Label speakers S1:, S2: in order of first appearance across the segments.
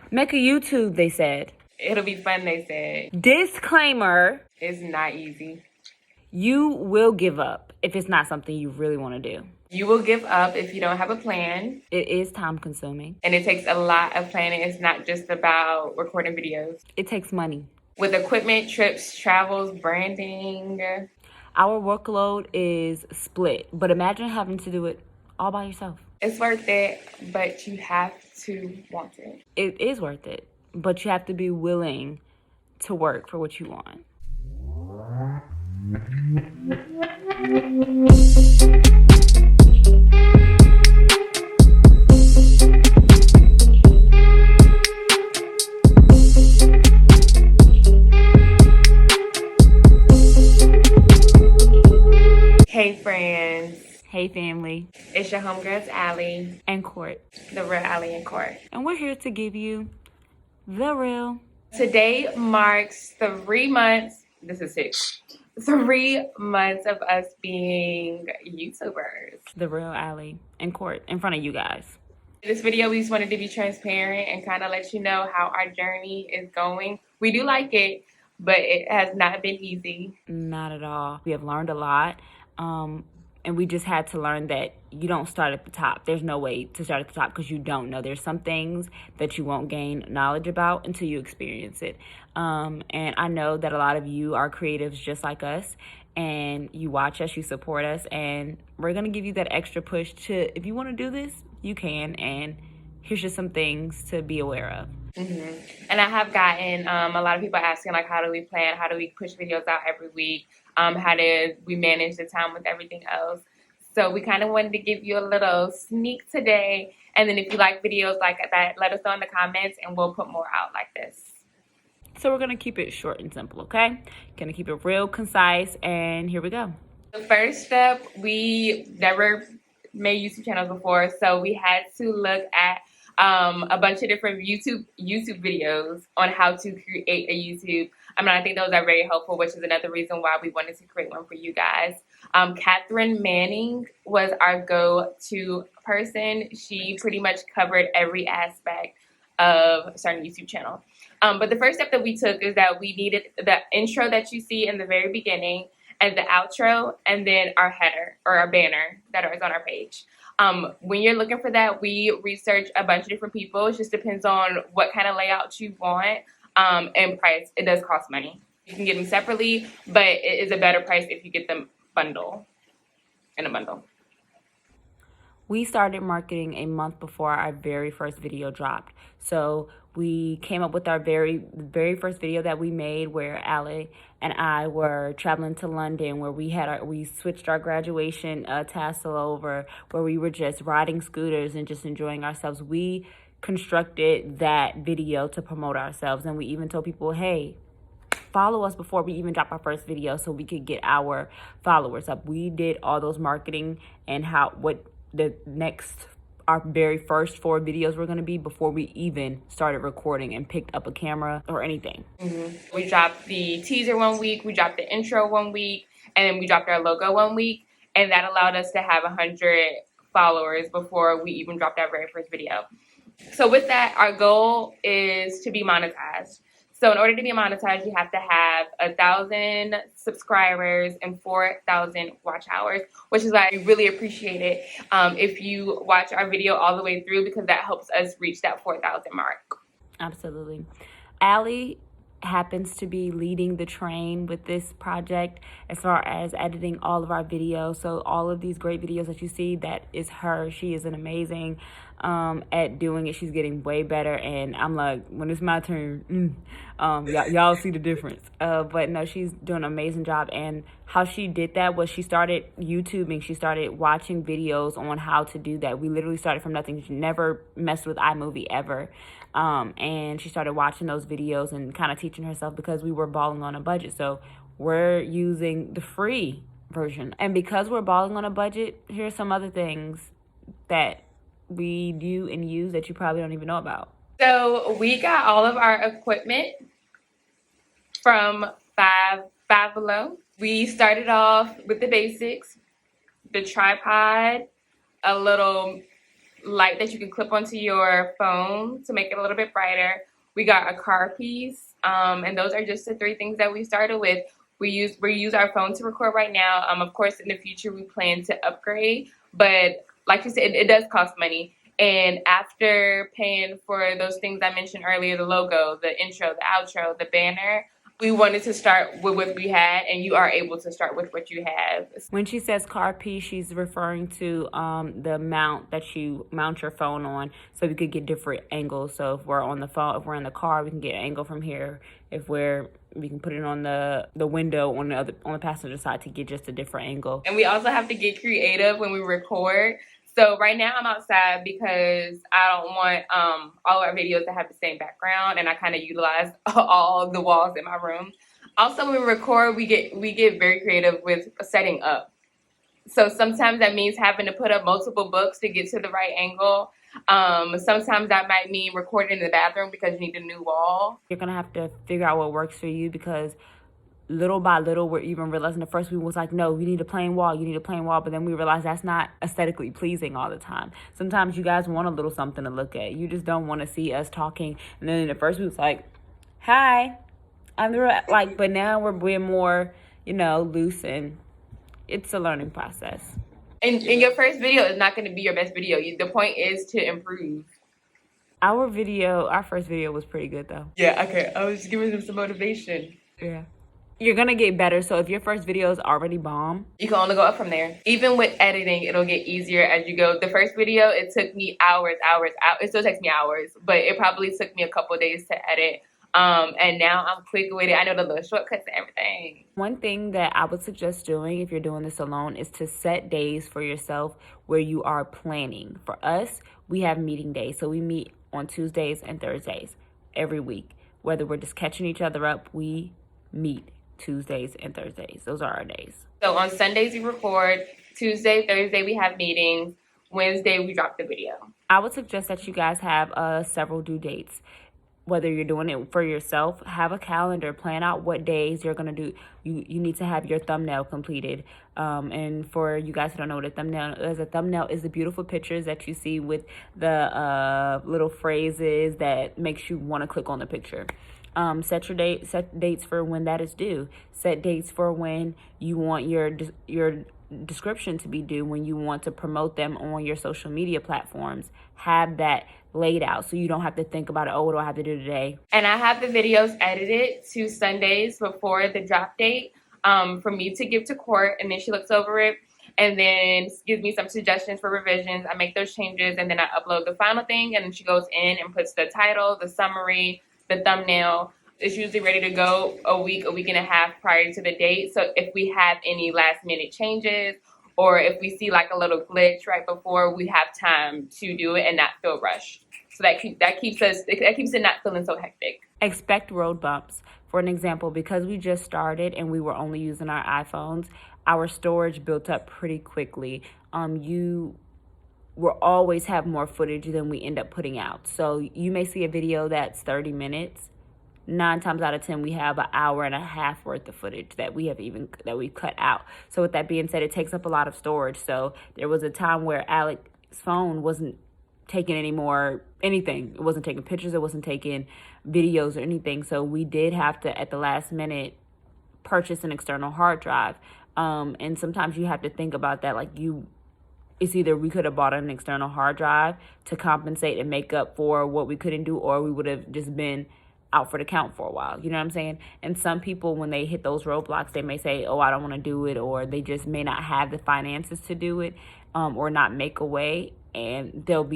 S1: Make a YouTube, they said.
S2: It'll be fun, they said.
S1: Disclaimer.
S2: It's not easy.
S1: You will give up if it's not something you really want to do.
S2: You will give up if you don't have a plan.
S1: It is time consuming.
S2: And it takes a lot of planning. It's not just about recording videos.
S1: It takes money.
S2: With equipment, trips, travels, branding.
S1: Our workload is split, but imagine having to do it all by yourself.
S2: It's worth it, but you have to want it.
S1: It is worth it, but you have to be willing to work for what you want.
S2: Hey friends.
S1: Hey family.
S2: It's your homegirls Allie
S1: and Court.
S2: The real Allie and Court.
S1: And we're here to give you the real.
S2: Today marks 3 months. This is 6. 3 months of us being YouTubers.
S1: The real Allie and Court in front of you guys.
S2: In this video, we just wanted to be transparent and kind of let you know how our journey is going. We do like it, but it has not been easy.
S1: Not at all. We have learned a lot. And we just had to learn that you don't start at the top. There's no way to start at the top because you don't know. There's some things that you won't gain knowledge about until you experience it. And I know that a lot of you are creatives just like us, and you watch us, you support us, and we're going to give you that extra push to, if you want to do this, you can. And here's just some things to be aware of.
S2: And I have gotten a lot of people asking, like, how do we plan? How do we push videos out every week? How did we manage the time with everything else? So we kind of wanted to give you a little sneak today. And then if you like videos like that, let us know in the comments and we'll put more out like this.
S1: So we're going to keep it short and simple, okay? Going to keep it real concise, and here we go.
S2: The first step, we never made YouTube channels before, so we had to look at a bunch of different YouTube videos on how to create a YouTube. I think those are very helpful, which is another reason why we wanted to create one for you guys. Catherine Manning was our go-to person. She pretty much covered every aspect of starting a YouTube channel. But the first step that we took is that we needed the intro that you see in the very beginning, and the outro, and then our header or our banner that is on our page. When you're looking for that, we research a bunch of different people. It just depends on what kind of layout you want, and price. It does cost money. You can get them separately, but it is a better price if you get them in a bundle.
S1: We started marketing a month before our very first video dropped. So we came up with our very first video that we made, where Allie and I were traveling to London, where we switched our graduation tassel over, where we were just riding scooters and just enjoying ourselves. We constructed that video to promote ourselves, and we even told people, hey, follow us before we even drop our first video so we could get our followers up. We did all those marketing and our very first 4 videos were going to be before we even started recording and picked up a camera or anything.
S2: We dropped the teaser one week, we dropped the intro one week, and then we dropped our logo one week, and that allowed us to have 100 followers before we even dropped our very first video. So with that, our goal is to be monetized. So in order to be monetized, you have to have 1,000 subscribers and 4,000 watch hours, which is why I really appreciate it if you watch our video all the way through, because that helps us reach that 4,000 mark.
S1: Absolutely. Allie happens to be leading the train with this project as far as editing all of our videos. So all of these great videos that you see, that is her. She is an amazing at doing it. She's getting way better, and I'm like, when it's my turn, y'all see the difference. But no, she's doing an amazing job. And how she did that was she started YouTubing. She started watching videos on how to do that. We literally started from nothing. She never messed with iMovie ever. And she started watching those videos and kind of teaching herself, because we were balling on a budget. So we're using the free version. And because we're balling on a budget, here's some other things that we do and use that you probably don't even know about.
S2: So we got all of our equipment from Five Below. We started off with the basics: the tripod, a little light that you can clip onto your phone to make it a little bit brighter. We got a car piece, and those are just the three things that we started with. We use our phone to record right now. Of course, in the future, we plan to upgrade, but like you said, it does cost money. And after paying for those things I mentioned earlier, the logo, the intro, the outro, the banner, we wanted to start with what we had, and you are able to start with what you have.
S1: When she says car piece, she's referring to the mount that you mount your phone on, so we could get different angles. So if we're on the phone, if we're in the car, we can get an angle from here. If we can put it on the window on the passenger side to get just a different angle.
S2: And we also have to get creative when we record. So right now I'm outside because I don't want all our videos to have the same background, and I kind of utilize all the walls in my room. Also, when we record, we get very creative with setting up. So sometimes that means having to put up multiple books to get to the right angle. Sometimes that might mean recording in the bathroom because you need a new wall.
S1: You're gonna have to figure out what works for you, because little by little, we're even realizing the first week was like, no, you need a plain wall, but then we realized that's not aesthetically pleasing all the time. Sometimes you guys want a little something to look at. You just don't want to see us talking. And then in the first week, it's like, hi, I'm the, like, but now we're being more, loose, and it's a learning process.
S2: And your first video is not going to be your best video. The point is to improve.
S1: Our first video was pretty good though.
S2: Yeah, okay. I was giving them some motivation.
S1: Yeah. You're going to get better. So if your first video is already bomb,
S2: you can only go up from there. Even with editing, it'll get easier as you go. The first video, it took me hours. It still takes me hours, but it probably took me a couple of days to edit. And now I'm quick with it. I know the little shortcuts and everything.
S1: One thing that I would suggest doing if you're doing this alone is to set days for yourself where you are planning. For us, we have meeting days. So we meet on Tuesdays and Thursdays every week. Whether we're just catching each other up, we meet Tuesdays and Thursdays. Those are our days.
S2: So on Sundays we record, Tuesday, Thursday we have meetings, Wednesday we drop the video.
S1: I would suggest that you guys have several due dates. Whether you're doing it for yourself, have a calendar, plan out what days you're going to do. You need to have your thumbnail completed. And for you guys who don't know what a thumbnail is the beautiful pictures that you see with the little phrases that makes you want to click on the picture. Set dates for when that is due. Set dates for when you want your description to be due, when you want to promote them on your social media platforms. Have that laid out so you don't have to think about it. Oh, what do I have to do today?
S2: And I have the videos edited to Sundays before the drop date for me to give to court, and then she looks over it and then gives me some suggestions for revisions. I make those changes, and then I upload the final thing, and then she goes in and puts the title, the summary, the thumbnail. It's usually ready to go a week and a half prior to the date. So if we have any last minute changes, or if we see like a little glitch right before, we have time to do it and not feel rushed. So that keeps it not feeling so hectic.
S1: Expect road bumps. For an example, because we just started and we were only using our iPhones, our storage built up pretty quickly. You will always have more footage than we end up putting out. So you may see a video that's 30 minutes. 9 times out of 10, we have an hour and a half worth of footage that we cut out. So with that being said, it takes up a lot of storage. So there was a time where Alex's phone wasn't taking anything. It wasn't taking pictures. It wasn't taking videos or anything. So we did have to, at the last minute, purchase an external hard drive. And sometimes you have to think about that. It's either we could have bought an external hard drive to compensate and make up for what we couldn't do, or we would have just been out for the count for a while. You know what I'm saying? And some people, when they hit those roadblocks, they may say, oh, I don't want to do it, or they just may not have the finances to do it, or not make a way, and they'll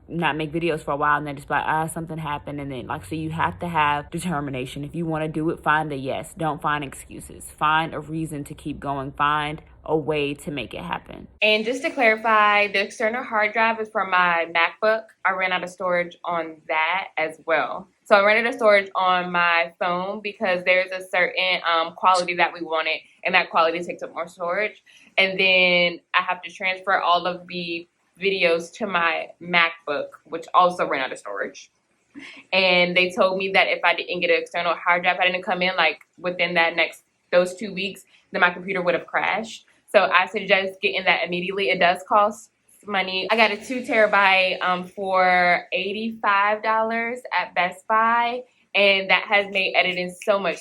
S1: not make videos for a while, and then just be like, something happened. And then so you have to have determination. If you want to do it, find a yes. Don't find excuses. Find a reason to keep going. Find a way to make it happen.
S2: And just to clarify, the external hard drive is for my MacBook. I ran out of storage on that as well. So I ran out of storage on my phone because there's a certain quality that we wanted, and that quality takes up more storage. And then I have to transfer all of the videos to my MacBook, which also ran out of storage. And they told me that if I didn't get an external hard drive, I didn't come in within those 2 weeks, then my computer would have crashed. So I suggest getting that immediately. It does cost money. I got a 2 terabyte for $85 at Best Buy, and that has made editing so much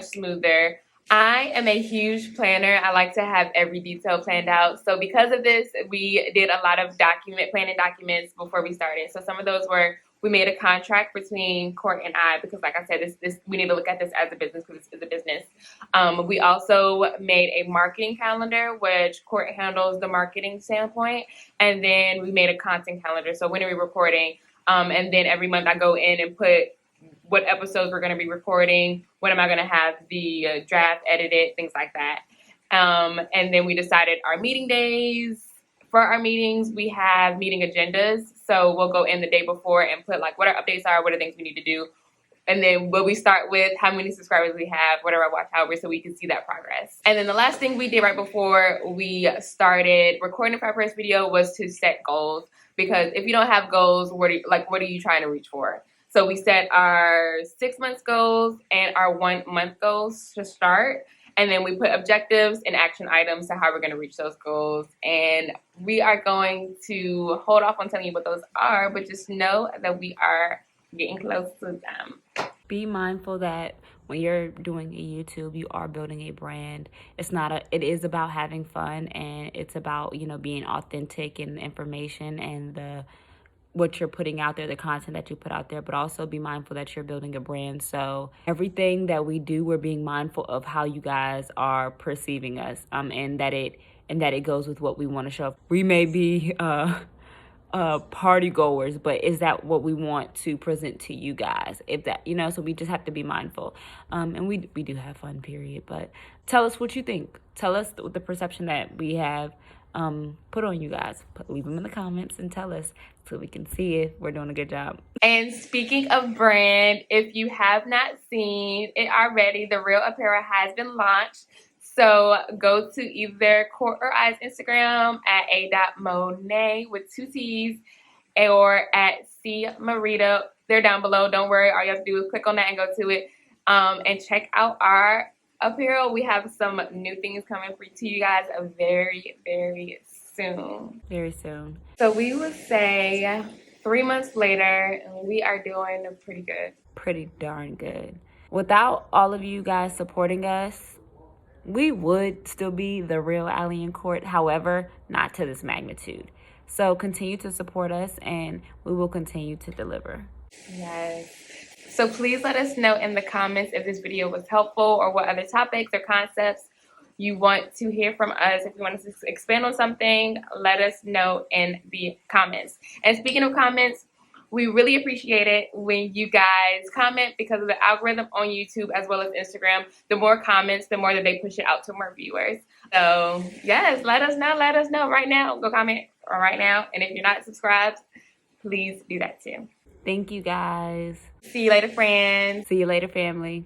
S2: smoother. I am a huge planner. I like to have every detail planned out. So because of this, we did a lot of planning documents before we started. So some of those were, we made a contract between Court and I, because like I said, this we need to look at this as a business, because this is a business. We also made a marketing calendar, which Court handles the marketing standpoint. And then we made a content calendar. So when are we recording? And then every month I go in and put what episodes we're going to be recording, when am I going to have the draft edited, things like that. And then we decided our meeting days. For our meetings, we have meeting agendas. So we'll go in the day before and put like what our updates are, what are things we need to do. And then what we start with, how many subscribers we have, what are our watch hours, so we can see that progress. And then the last thing we did right before we started recording for our first video was to set goals. Because if you don't have goals, what are you trying to reach for? So we set our 6 months goals and our 1 month goals to start. And then we put objectives and action items to how we're going to reach those goals. And we are going to hold off on telling you what those are, but just know that we are getting close to them.
S1: Be mindful that when you're doing a YouTube, you are building a brand. It is about having fun, and it's about, being authentic in the information and what you're putting out there, the content that you put out there, but also be mindful that you're building a brand. So everything that we do, we're being mindful of how you guys are perceiving us, and that it goes with what we want to show. We may be party goers, but is that what we want to present to you guys? If that, so we just have to be mindful. And we do have fun, period. But tell us what you think. Tell us the perception that we have put on you guys. Leave them in the comments and tell us, so we can see if we're doing a good job.
S2: And speaking of brand, if you have not seen it already, The Real Apparel has been launched. So go to either Court or I's Instagram at a.monet with 2 T's, or at cmarita. They're down below. Don't worry. All you have to do is click on that and go to it. And check out our apparel. We have some new things coming to you guys very, very soon.
S1: Very soon.
S2: So we would say 3 months later, we are doing pretty good.
S1: Pretty darn good. Without all of you guys supporting us, we would still be The Real Allie and Court. However, not to this magnitude. So continue to support us, and we will continue to deliver.
S2: Yes. So please let us know in the comments if this video was helpful, or what other topics or concepts you want to hear from us. If you want us to expand on something, let us know in the comments. And speaking of comments, we really appreciate it when you guys comment, because of the algorithm on YouTube as well as Instagram. The more comments, the more that they push it out to more viewers. So yes, let us know right now. Go comment right now. And if you're not subscribed, please do that too.
S1: Thank you guys.
S2: See you later, friends.
S1: See you later, family.